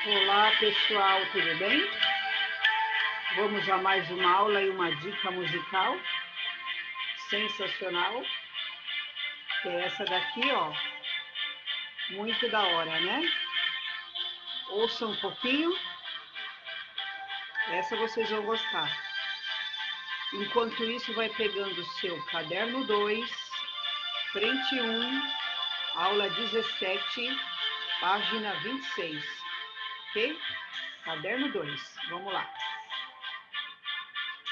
Olá pessoal, tudo bem? Vamos a mais uma aula e uma dica musical sensacional. É essa daqui, ó, muito da hora, né? Ouçam um pouquinho, essa vocês vão gostar. Enquanto isso, vai pegando o seu caderno 2, frente 1, aula 17, página 26, ok? Caderno 2, vamos lá.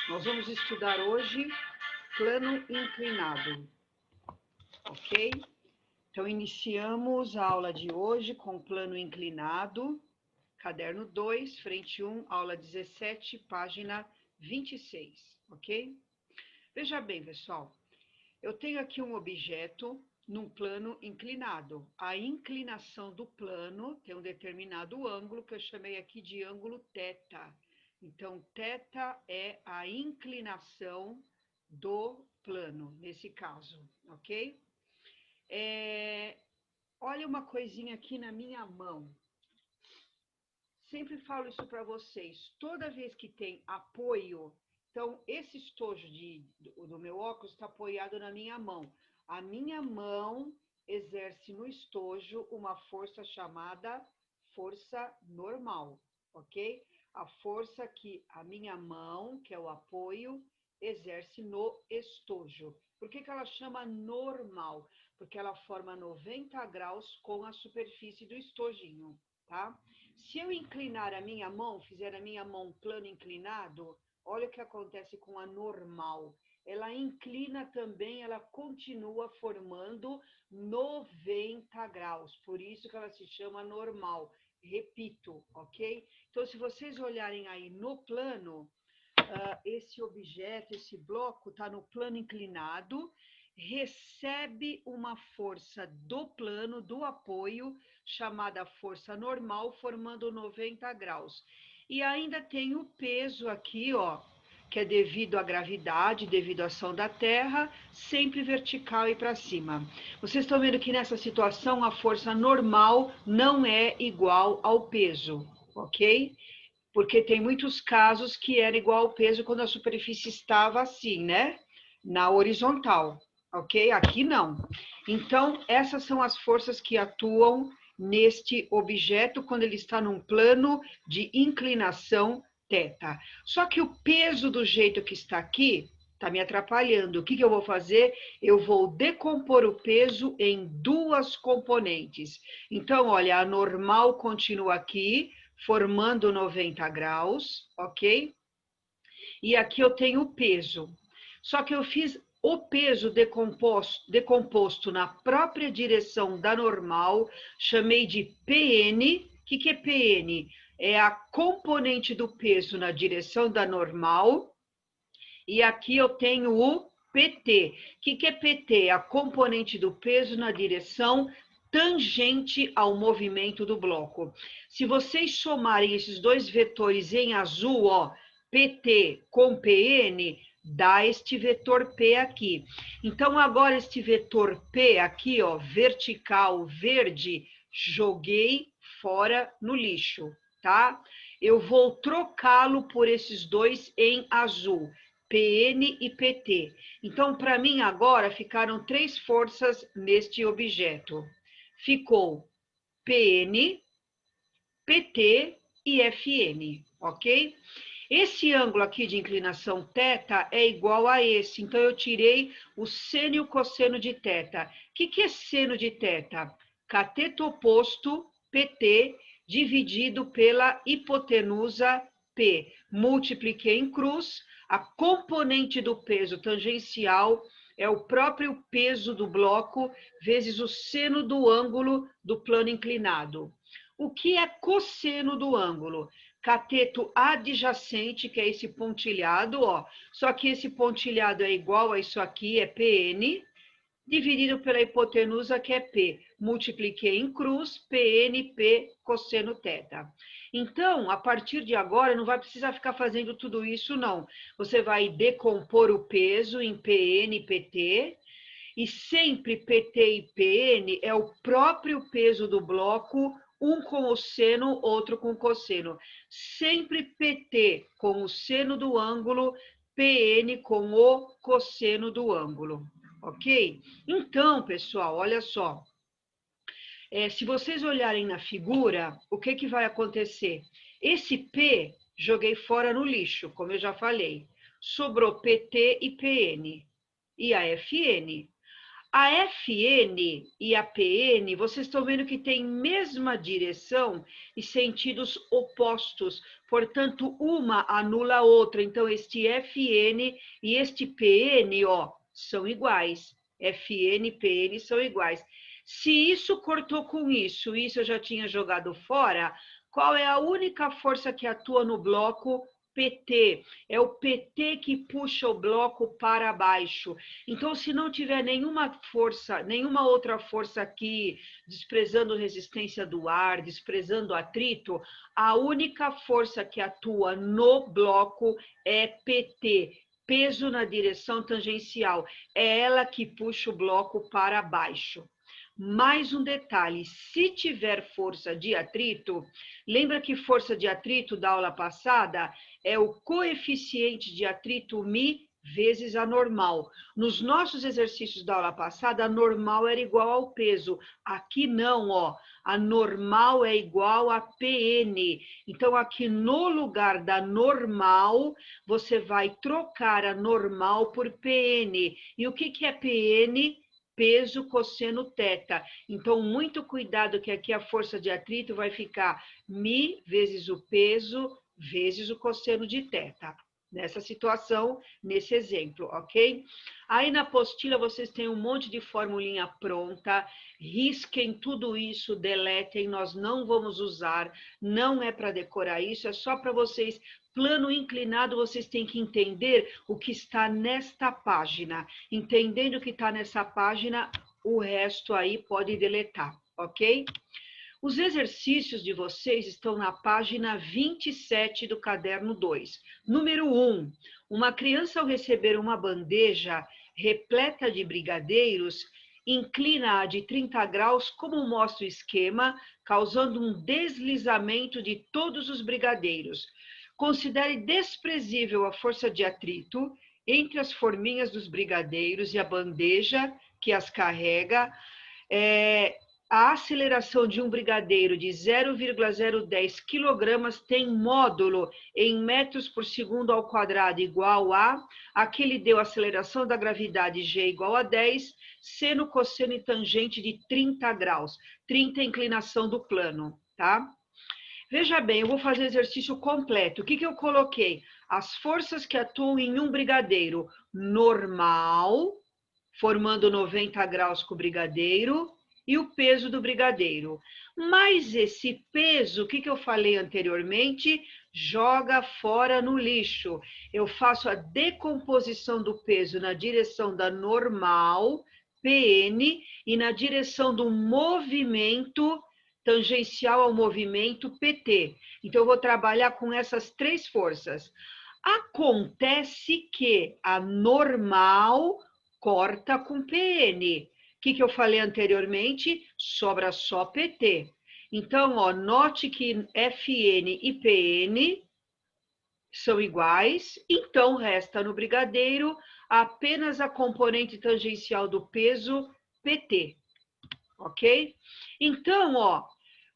Nós vamos estudar hoje plano inclinado, ok? Então, iniciamos a aula de hoje com plano inclinado, caderno 2, frente 1, aula 17, página 26, ok? Veja bem, pessoal, eu tenho aqui um objeto num plano inclinado. A inclinação do plano tem um determinado ângulo que eu chamei aqui de ângulo θ. Então, θ é a inclinação do plano, nesse caso, ok? Olha uma coisinha aqui na minha mão. Sempre falo isso para vocês. Toda vez que tem apoio, então esse estojo do meu óculos está apoiado na minha mão. A minha mão exerce no estojo uma força chamada força normal, ok? A força que a minha mão, que é o apoio, exerce no estojo. Por que ela chama normal? Porque ela forma 90 graus com a superfície do estojinho, tá? Se eu inclinar a minha mão, fizer a minha mão plano inclinado, olha o que acontece com a normal. Ela inclina também, ela continua formando 90 graus. Por isso que ela se chama normal. Repito, ok? Então, se vocês olharem aí no plano, esse objeto, esse bloco está no plano inclinado, recebe uma força do plano, do apoio, chamada força normal, formando 90 graus. E ainda tem o peso aqui, ó, que é devido à gravidade, devido à ação da Terra, sempre vertical e para cima. Vocês estão vendo que nessa situação a força normal não é igual ao peso, ok? Porque tem muitos casos que era igual ao peso quando a superfície estava assim, né? Na horizontal, ok? Aqui não. Então, essas são as forças que atuam neste objeto quando ele está num plano de inclinação θ. Só que o peso do jeito que está aqui está me atrapalhando. O que eu vou fazer? Eu vou decompor o peso em duas componentes. Então, olha, a normal continua aqui, formando 90 graus, ok? E aqui eu tenho o peso. Só que eu fiz o peso decomposto na própria direção da normal, chamei de PN. O que é PN? É a componente do peso na direção da normal. E aqui eu tenho o PT. O que é PT? A componente do peso na direção tangente ao movimento do bloco. Se vocês somarem esses dois vetores em azul, ó, PT com PN, dá este vetor P aqui. Então, agora este vetor P aqui, ó, vertical, verde, joguei fora no lixo, tá? Eu vou trocá-lo por esses dois em azul. PN e PT. Então, para mim, agora, ficaram três forças neste objeto. Ficou PN, PT e FN, ok? Esse ângulo aqui de inclinação θ é igual a esse, então eu tirei o seno e o cosseno de θ. O que é seno de θ? Cateto oposto, PT, dividido pela hipotenusa P. Multipliquei em cruz, a componente do peso tangencial é o próprio peso do bloco vezes o seno do ângulo do plano inclinado. O que é cosseno do ângulo? Cateto adjacente, que é esse pontilhado, ó. Só que esse pontilhado é igual a isso aqui, é PN, dividido pela hipotenusa, que é P. Multipliquei em cruz, PNP cosseno θ. Então, a partir de agora, não vai precisar ficar fazendo tudo isso, não. Você vai decompor o peso em PN e PT, e sempre PT e PN é o próprio peso do bloco um com o seno, outro com o cosseno. Sempre PT com o seno do ângulo, PN com o cosseno do ângulo, ok? Então, pessoal, olha só. Se vocês olharem na figura, o que vai acontecer? Esse P, joguei fora no lixo, como eu já falei. Sobrou PT e PN. E a FN. A FN e a PN, vocês estão vendo que tem mesma direção e sentidos opostos. Portanto, uma anula a outra. Então, este FN e este PN, ó, são iguais. FN e PN são iguais. Se isso cortou com isso, isso eu já tinha jogado fora, qual é a única força que atua no bloco? PT. É o PT que puxa o bloco para baixo. Então, se não tiver nenhuma força, nenhuma outra força aqui, desprezando resistência do ar, desprezando atrito, a única força que atua no bloco é PT. Peso na direção tangencial. É ela que puxa o bloco para baixo. Mais um detalhe, se tiver força de atrito, lembra que força de atrito da aula passada é o coeficiente de atrito μ vezes a normal. Nos nossos exercícios da aula passada, a normal era igual ao peso. Aqui não, ó. A normal é igual a PN. Então, aqui no lugar da normal, você vai trocar a normal por PN. E o que é PN? Peso cosseno teta. Então, muito cuidado que aqui a força de atrito vai ficar μ vezes o peso vezes o cosseno de teta. Nessa situação, nesse exemplo, ok? Aí na apostila vocês têm um monte de formulinha pronta, risquem tudo isso, deletem, nós não vamos usar, não é para decorar isso, é só para vocês, plano inclinado, vocês têm que entender o que está nesta página. Entendendo o que está nessa página, o resto aí pode deletar, ok? Os exercícios de vocês estão na página 27 do caderno 2. Número 1. Uma criança, ao receber uma bandeja repleta de brigadeiros, inclina-a de 30 graus, como mostra o esquema, causando um deslizamento de todos os brigadeiros. Considere desprezível a força de atrito entre as forminhas dos brigadeiros e a bandeja que as carrega. A aceleração de um brigadeiro de 0,010 kg tem módulo em metros por segundo ao quadrado igual a... Aqui ele deu a aceleração da gravidade G igual a 10, seno, cosseno e tangente de 30 graus. 30 é a inclinação do plano, tá? Veja bem, eu vou fazer o exercício completo. O que eu coloquei? As forças que atuam em um brigadeiro normal, formando 90 graus com o brigadeiro, e o peso do brigadeiro. Mas esse peso, o que eu falei anteriormente? Joga fora no lixo. Eu faço a decomposição do peso na direção da normal, PN, e na direção do movimento tangencial ao movimento, PT. Então, eu vou trabalhar com essas três forças. Acontece que a normal corta com PN. O que eu falei anteriormente? Sobra só PT. Então, ó, note que FN e PN são iguais, então resta no brigadeiro apenas a componente tangencial do peso, PT. Ok? Então, ó,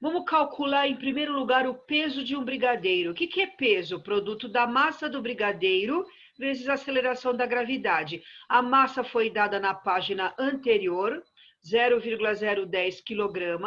vamos calcular em primeiro lugar o peso de um brigadeiro. O que é peso? Produto da massa do brigadeiro vezes a aceleração da gravidade. A massa foi dada na página anterior, 0,010 kg,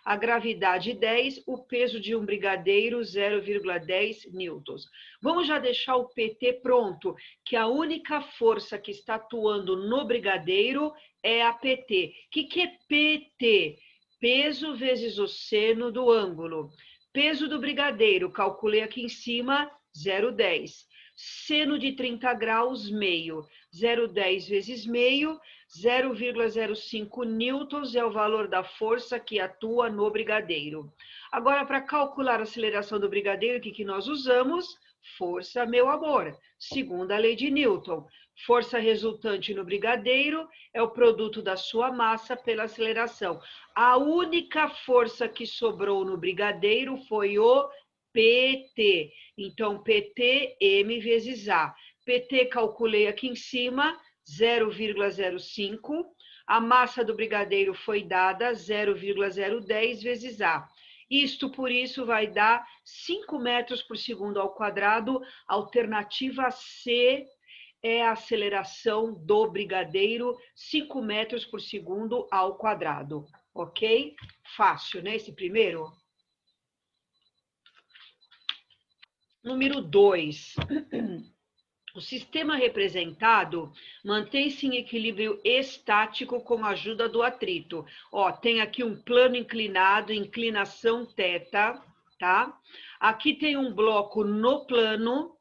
a gravidade 10, o peso de um brigadeiro 0,10 newtons. Vamos já deixar o PT pronto, que a única força que está atuando no brigadeiro é a PT. O que é PT? Peso vezes o seno do ângulo. Peso do brigadeiro, calculei aqui em cima, 0,10. Seno de 30 graus, meio. 0,10 vezes meio, 0,05 newtons é o valor da força que atua no brigadeiro. Agora, para calcular a aceleração do brigadeiro, o que nós usamos? Força, meu amor, segundo a lei de Newton. Força resultante no brigadeiro é o produto da sua massa pela aceleração. A única força que sobrou no brigadeiro foi o PT. Então, PT, M vezes A. PT calculei aqui em cima, 0,05. A massa do brigadeiro foi dada 0,010 vezes A. Isto, por isso, vai dar 5 metros por segundo ao quadrado. Alternativa C é a aceleração do brigadeiro, 5 metros por segundo ao quadrado. Ok? Fácil, né? Esse primeiro. Número 2. O sistema representado mantém-se em equilíbrio estático com a ajuda do atrito. Ó, tem aqui um plano inclinado, inclinação θ, tá? Aqui tem um bloco no plano,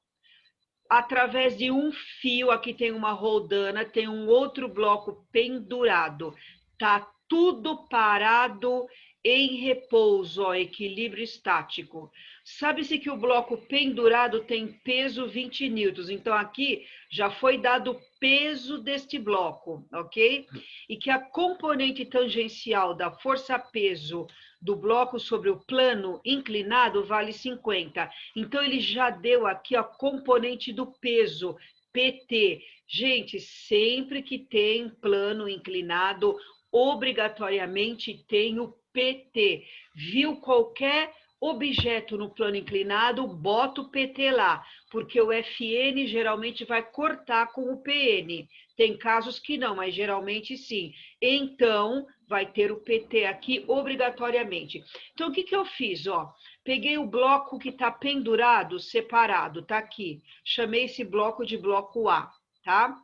através de um fio, aqui tem uma roldana, tem um outro bloco pendurado. Tá tudo parado em repouso, ó, equilíbrio estático. Sabe-se que o bloco pendurado tem peso 20 newtons, então aqui já foi dado o peso deste bloco, ok? E que a componente tangencial da força-peso do bloco sobre o plano inclinado vale 50. Então, ele já deu aqui a componente do peso, PT. Gente, sempre que tem plano inclinado, obrigatoriamente tem o PT. Viu qualquer objeto no plano inclinado, bota o PT lá, porque o FN geralmente vai cortar com o PN. Tem casos que não, mas geralmente sim. Então, vai ter o PT aqui obrigatoriamente. Então, o que eu fiz? Ó, peguei o bloco que está pendurado, separado, tá aqui. Chamei esse bloco de bloco A, tá?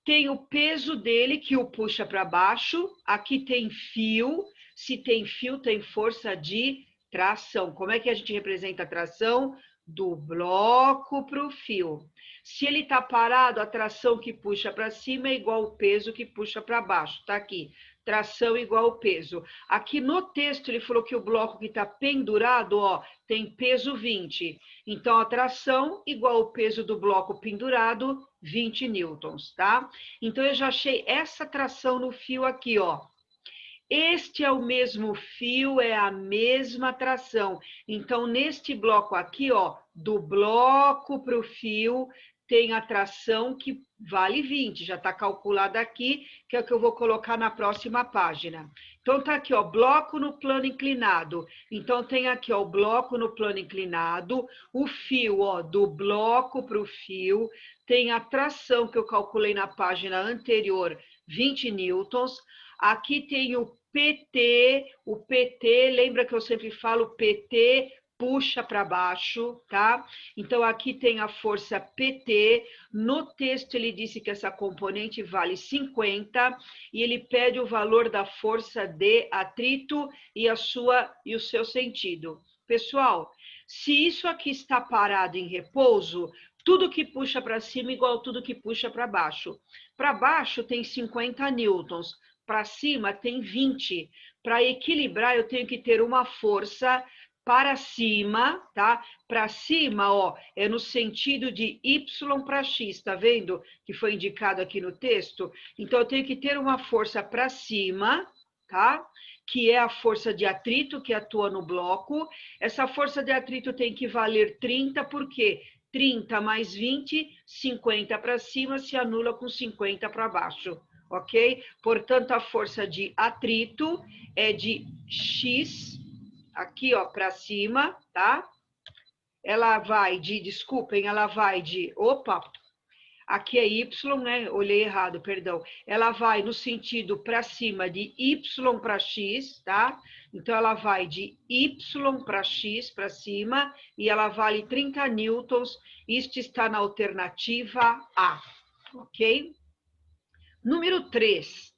Tem o peso dele que o puxa para baixo. Aqui tem fio. Se tem fio, tem força de tração. Como é que a gente representa a tração? Do bloco para o fio. Se ele está parado, a tração que puxa para cima é igual ao peso que puxa para baixo. Tá aqui. Tração igual ao peso. Aqui no texto ele falou que o bloco que está pendurado, ó, tem peso 20. Então, a tração igual ao peso do bloco pendurado, 20 newtons, tá? Então, eu já achei essa tração no fio aqui, ó. Este é o mesmo fio, é a mesma tração. Então, neste bloco aqui, ó, do bloco para o fio, tem a tração que vale 20, já está calculada aqui, que é o que eu vou colocar na próxima página. Então, tá aqui, ó, bloco no plano inclinado. Então, tem aqui, ó, o bloco no plano inclinado, o fio, ó, do bloco para o fio, tem a tração que eu calculei na página anterior, 20 newtons. Aqui tem o PT, lembra que eu sempre falo PT, puxa para baixo, tá? Então, aqui tem a força PT. No texto, ele disse que essa componente vale 50 e ele pede o valor da força de atrito e o seu sentido. Pessoal, se isso aqui está parado em repouso, tudo que puxa para cima é igual a tudo que puxa para baixo. Para baixo tem 50 newtons, para cima tem 20. Para equilibrar, eu tenho que ter uma força para cima, tá? Para cima, ó, é no sentido de Y para X, tá vendo? Que foi indicado aqui no texto. Então, eu tenho que ter uma força para cima, tá? Que é a força de atrito que atua no bloco. Essa força de atrito tem que valer 30, por quê? 30 mais 20, 50 para cima, se anula com 50 para baixo, ok? Portanto, a força de atrito é de X, aqui, ó, para cima, tá? Ela vai de, desculpem, ela vai de, opa, aqui é Y, né? Olhei errado, perdão. Ela vai no sentido para cima de Y para X, tá? Então, ela vai de Y para X para cima e ela vale 30 newtons. Isto está na alternativa A, ok? Número 3.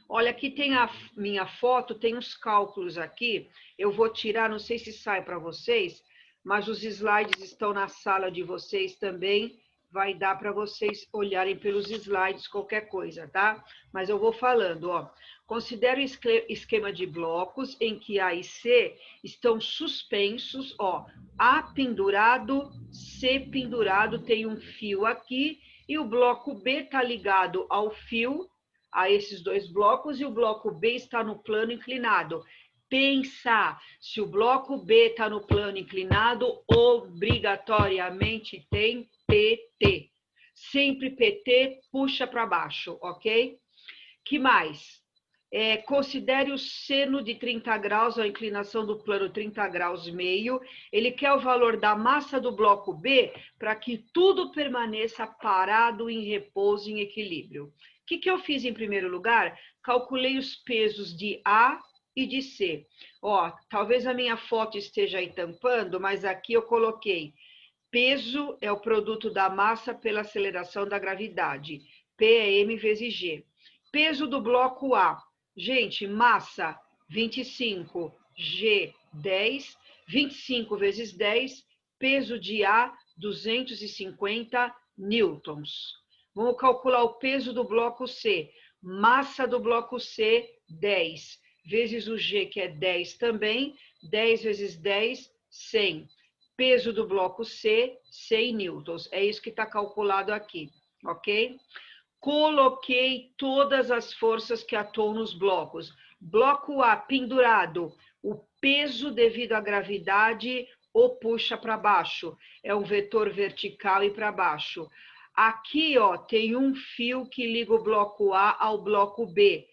Olha, aqui tem a minha foto, tem uns cálculos aqui. Eu vou tirar, não sei se sai para vocês, mas os slides estão na sala de vocês também. Vai dar para vocês olharem pelos slides qualquer coisa, tá? Mas eu vou falando, ó. Considere o esquema de blocos em que A e C estão suspensos, ó. A pendurado, C pendurado, tem um fio aqui e o bloco B está ligado ao fio, a esses dois blocos, e o bloco B está no plano inclinado. Pensa, se o bloco B está no plano inclinado, obrigatoriamente tem PT. Sempre PT puxa para baixo, ok? Que mais? Considere o seno de 30 graus, a inclinação do plano 30 graus meio. Ele quer o valor da massa do bloco B para que tudo permaneça parado, em repouso, em equilíbrio. O que eu fiz em primeiro lugar? Calculei os pesos de A e de C. Ó, talvez a minha foto esteja aí tampando, mas aqui eu coloquei peso é o produto da massa pela aceleração da gravidade. P é M vezes G. Peso do bloco A. Gente, massa 25, G 10, 25 vezes 10, peso de A 250 newtons. Vamos calcular o peso do bloco C. Massa do bloco C 10, vezes o G, que é 10 também, 10 vezes 10, 100. Peso do bloco C, 100 newtons. É isso que está calculado aqui, ok? Coloquei todas as forças que atuam nos blocos. Bloco A, pendurado. O peso devido à gravidade o puxa para baixo. É um vetor vertical e para baixo. Aqui, ó, tem um fio que liga o bloco A ao bloco B.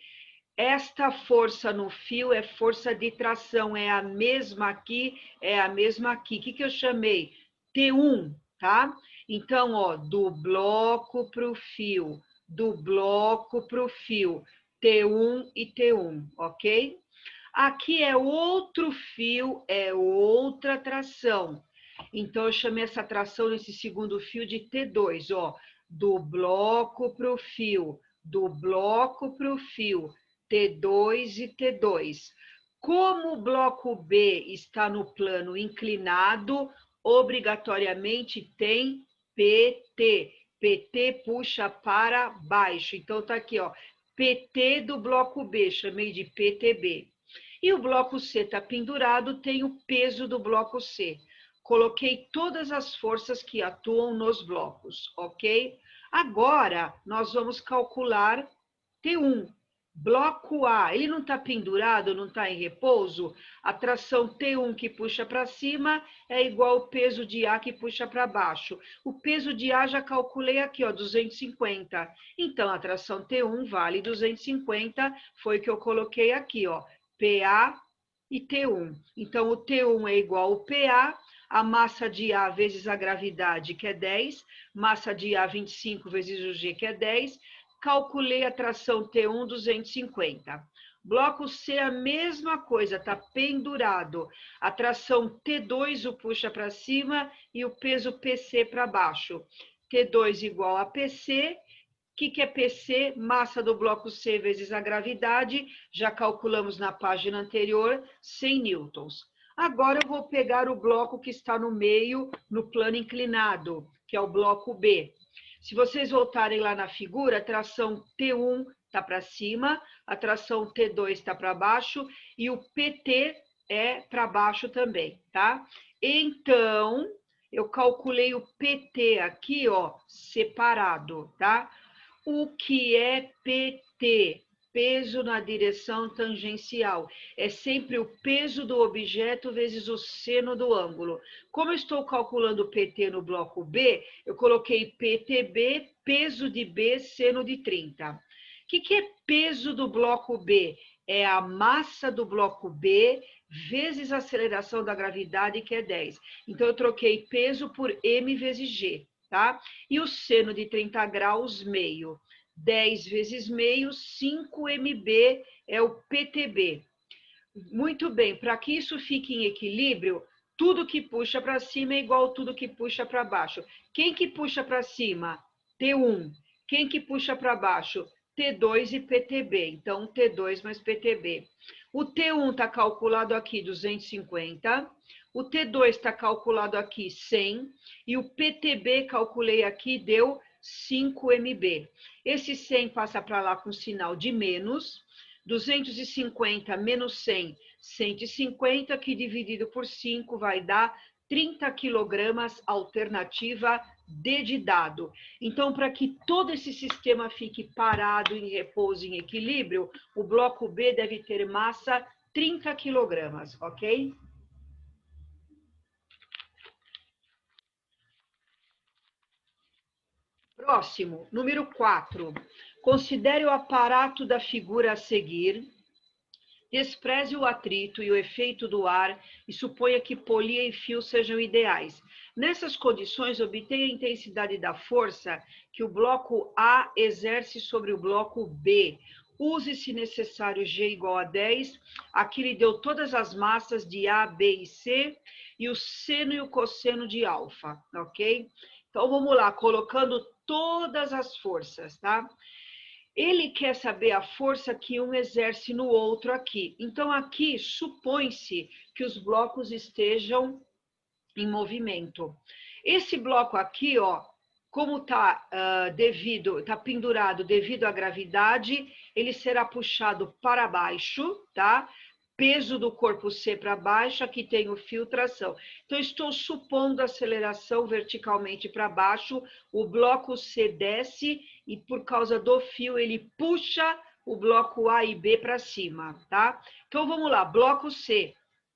Esta força no fio é força de tração, é a mesma aqui, é a mesma aqui. O que eu chamei? T1, tá? Então, ó, do bloco para o fio, do bloco para o fio, T1 e T1, ok? Aqui é outro fio, é outra tração. Então, eu chamei essa tração nesse segundo fio de T2, ó, do bloco para o fio, do bloco para o fio, T2 e T2. Como o bloco B está no plano inclinado, obrigatoriamente tem PT. PT puxa para baixo. Então, tá aqui, ó, PT do bloco B, chamei de PTB. E o bloco C está pendurado, tem o peso do bloco C. Coloquei todas as forças que atuam nos blocos, ok? Agora, nós vamos calcular T1. Bloco A, ele não está pendurado, não está em repouso? A tração T1 que puxa para cima é igual ao peso de A que puxa para baixo. O peso de A já calculei aqui, ó, 250. Então, a tração T1 vale 250, foi o que eu coloquei aqui, ó, PA e T1. Então, o T1 é igual ao PA, a massa de A vezes a gravidade, que é 10, massa de A 25 vezes o G, que é 10, calculei a tração T1 250. Bloco C, a mesma coisa, está pendurado. A tração T2 o puxa para cima e o peso PC para baixo. T2 igual a PC. O que é PC? Massa do bloco C vezes a gravidade. Já calculamos na página anterior, 100 newtons. Agora eu vou pegar o bloco que está no meio, no plano inclinado, que é o bloco B. Se vocês voltarem lá na figura, a tração T1 está para cima, a tração T2 está para baixo e o PT é para baixo também, tá? Então, eu calculei o PT aqui, ó, separado, tá? O que é PT? Peso na direção tangencial. É sempre o peso do objeto vezes o seno do ângulo. Como eu estou calculando o PT no bloco B, eu coloquei PTB, peso de B, seno de 30. O que é peso do bloco B? É a massa do bloco B vezes a aceleração da gravidade, que é 10. Então, eu troquei peso por M vezes G, tá? E o seno de 30 graus, meio. 10 vezes meio, 5 MB é o PTB. Muito bem, para que isso fique em equilíbrio, tudo que puxa para cima é igual a tudo que puxa para baixo. Quem que puxa para cima? T1. Quem que puxa para baixo? T2 e PTB. Então, T2 mais PTB. O T1 está calculado aqui 250. O T2 está calculado aqui 100. E o PTB, calculei aqui, deu 5 MB. Esse 100 passa para lá com sinal de menos. 250 menos 100, 150, que dividido por 5 vai dar 30 quilogramas, alternativa D de dado. Então, para que todo esse sistema fique parado, em repouso, em equilíbrio, o bloco B deve ter massa 30 quilogramas, ok? Próximo, número 4. Considere o aparato da figura a seguir. Despreze o atrito e o efeito do ar e suponha que polia e fio sejam ideais. Nessas condições, obtenha a intensidade da força que o bloco A exerce sobre o bloco B. Use, se necessário, G igual a 10. Aqui lhe deu todas as massas de A, B e C e o seno e o cosseno de alfa, ok? Então, vamos lá, colocando todas as forças, tá? Ele quer saber a força que um exerce no outro aqui. Então, aqui, supõe-se que os blocos estejam em movimento. Esse bloco aqui, ó, como está pendurado devido à gravidade, ele será puxado para baixo, tá? Peso do corpo C para baixo, aqui tem o fio tração. Então, estou supondo aceleração verticalmente para baixo, o bloco C desce e por causa do fio ele puxa o bloco A e B para cima, tá? Então, vamos lá, bloco C,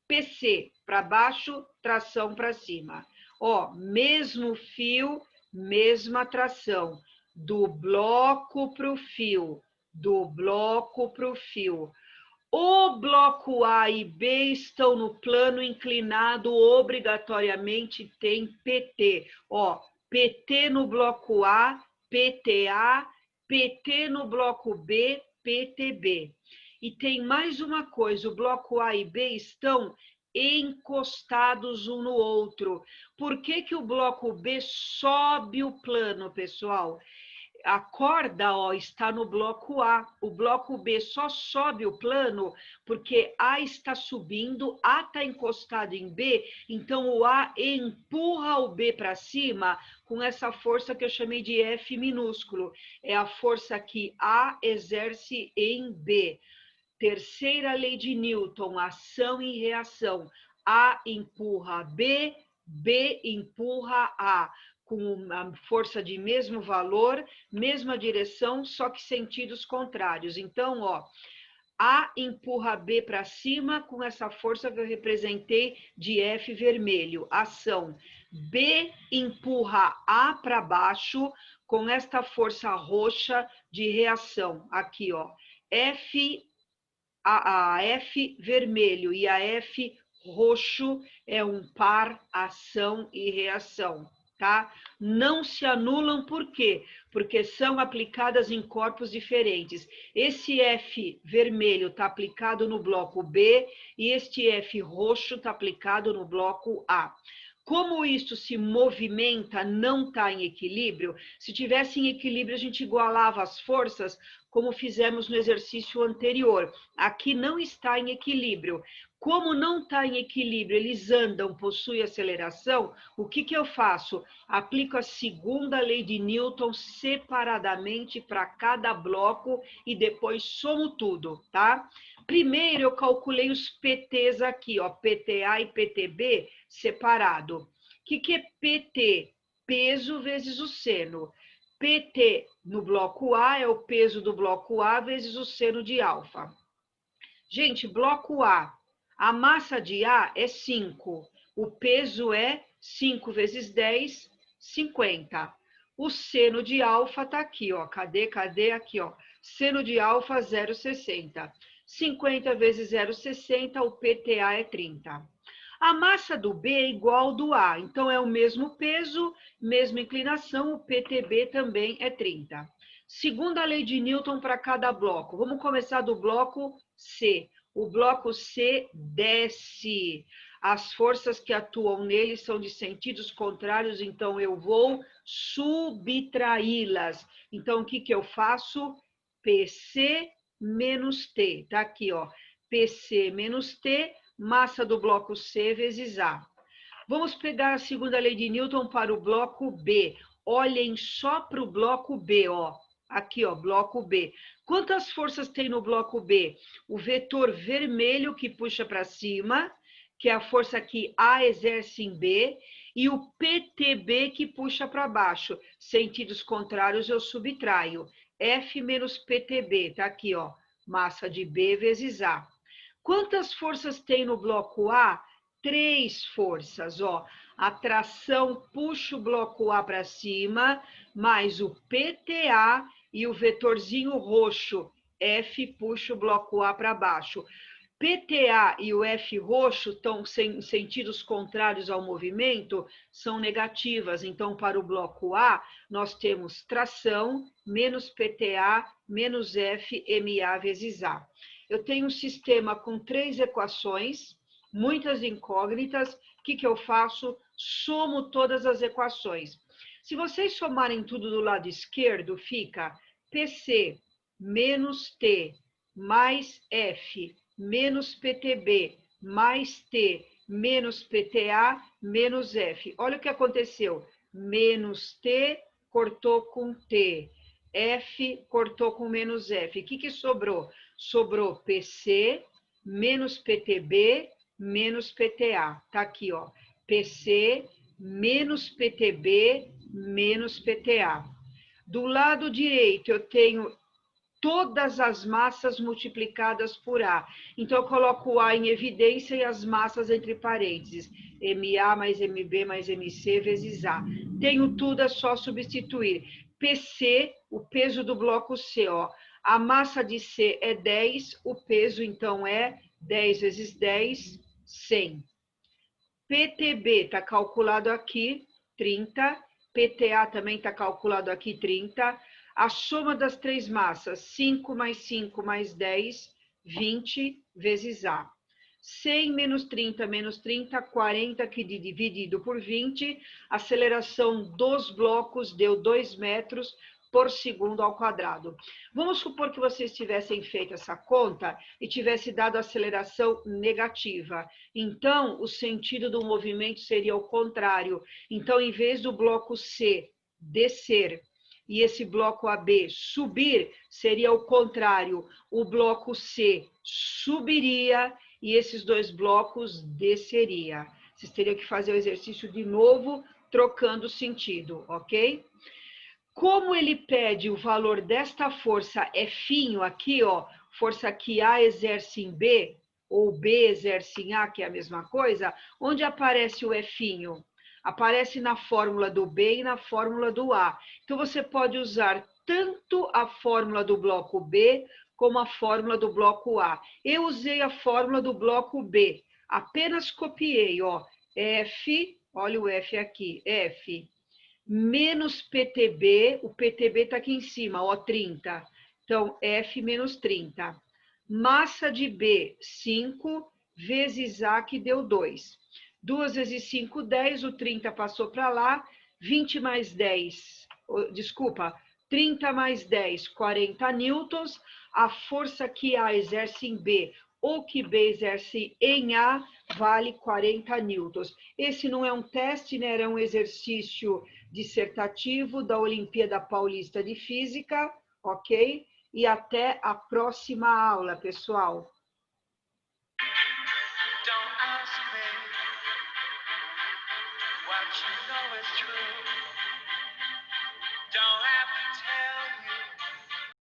PC para baixo, tração para cima. Ó, mesmo fio, mesma tração, do bloco para o fio, do bloco para o fio. O bloco A e B estão no plano inclinado, obrigatoriamente tem PT. Ó, PT no bloco A, PTA, PT no bloco B, PTB. E tem mais uma coisa, o bloco A e B estão encostados um no outro. Por que que o bloco B sobe o plano, pessoal? A corda, ó, está no bloco A. O bloco B só sobe o plano porque A está subindo, A está encostado em B, então o A empurra o B para cima com essa força que eu chamei de F minúsculo. É a força que A exerce em B. Terceira lei de Newton, ação e reação. A empurra B, B empurra A, com uma força de mesmo valor, mesma direção, só que sentidos contrários. Então, ó, A empurra B para cima com essa força que eu representei de F vermelho, ação. B empurra A para baixo com esta força roxa de reação. Aqui, ó, a F vermelho e a F roxo é um par ação e reação, tá? Não se anulam por quê? Porque são aplicadas em corpos diferentes. Esse F vermelho está aplicado no bloco B e este F roxo está aplicado no bloco A. Como isso se movimenta, não está em equilíbrio, se tivesse em equilíbrio, a gente igualava as forças, como fizemos no exercício anterior. Aqui não está em equilíbrio. Como não está em equilíbrio, eles andam, possuem aceleração, o que que eu faço? Aplico a segunda lei de Newton separadamente para cada bloco e depois somo tudo, tá? Primeiro, eu calculei os PTs aqui, ó, PTA e PTB separado. O que é PT? Peso vezes o seno. PT no bloco A é o peso do bloco A vezes o seno de alfa. Gente, bloco a massa de A é 5. O peso é 5 vezes 10, 50. O seno de alfa está aqui, ó. Cadê? Aqui, ó. Seno de alfa, 0,60. 50 vezes 0,60, o PTA é 30. A massa do B é igual ao do A, então é o mesmo peso, mesma inclinação, o PTB também é 30. Segunda lei de Newton para cada bloco. Vamos começar do bloco C. O bloco C desce. As forças que atuam nele são de sentidos contrários, então eu vou subtraí-las. Então, o que que eu faço? PC menos T. Tá aqui, ó. PC menos T, massa do bloco C vezes A. Vamos pegar a segunda lei de Newton para o bloco B. Olhem só para o bloco B, ó. Aqui, ó, bloco B. Quantas forças tem no bloco B? O vetor vermelho que puxa para cima, que é a força que A exerce em B, e o PTB que puxa para baixo. Sentidos contrários eu subtraio. F menos PTB, tá aqui, ó, massa de B vezes A. Quantas forças tem no bloco A? 3 forças, ó. A tração puxa o bloco A para cima, mais o PTA e o vetorzinho roxo, F puxa o bloco A para baixo. PTA e o F roxo estão em sentidos contrários ao movimento, são negativas. Então, para o bloco A, nós temos tração menos PTA menos F MA vezes A. Eu tenho um sistema com 3 equações, muitas incógnitas. O que eu faço? Somo todas as equações. Se vocês somarem tudo do lado esquerdo, fica PC menos T mais F menos PTB mais T menos PTA menos F. Olha o que aconteceu. Menos T cortou com T. F cortou com menos F. O que sobrou? Sobrou PC menos PTB menos PTA. Tá aqui, ó. PC menos PTB menos PTA. Do lado direito, eu tenho todas as massas multiplicadas por A. Então, eu coloco o A em evidência e as massas entre parênteses. MA mais MB mais MC vezes A. Tenho tudo, é só substituir. PC, o peso do bloco C, ó. A massa de C é 10, o peso, então, é 10 vezes 10, 100. PTB está calculado aqui, 30. PTA também está calculado aqui, 30. A soma das 3 massas, 5 mais 5 mais 10, 20 vezes A. 100 menos 30, 40 que dividido por 20, a aceleração dos blocos deu 2 metros por segundo ao quadrado. Vamos supor que vocês tivessem feito essa conta e tivesse dado aceleração negativa. Então, o sentido do movimento seria o contrário. Então, em vez do bloco C descer e esse bloco AB subir, seria o contrário. O bloco C subiria e esses 2 blocos desceria. Vocês teriam que fazer o exercício de novo, trocando o sentido, ok? Como ele pede o valor desta força F aqui, ó, força que A exerce em B, ou B exerce em A, que é a mesma coisa, onde aparece o F? Aparece na fórmula do B e na fórmula do A. Então, você pode usar tanto a fórmula do bloco B como a fórmula do bloco A. Eu usei a fórmula do bloco B, apenas copiei, ó, F, olha o F aqui, F menos PTB, o PTB está aqui em cima, ó, 30. Então, F menos 30. Massa de B, 5, vezes A, que deu 2. 2 vezes 5, 10, o 30 passou para lá, 20 mais 10, desculpa, 30 mais 10, 40 newtons. A força que A exerce em B ou que B exerce em A vale 40 newtons. Esse não é um teste, né? Era um exercício dissertativo da Olimpíada Paulista de Física, ok? E até a próxima aula, pessoal. Don't ask me what you know is true.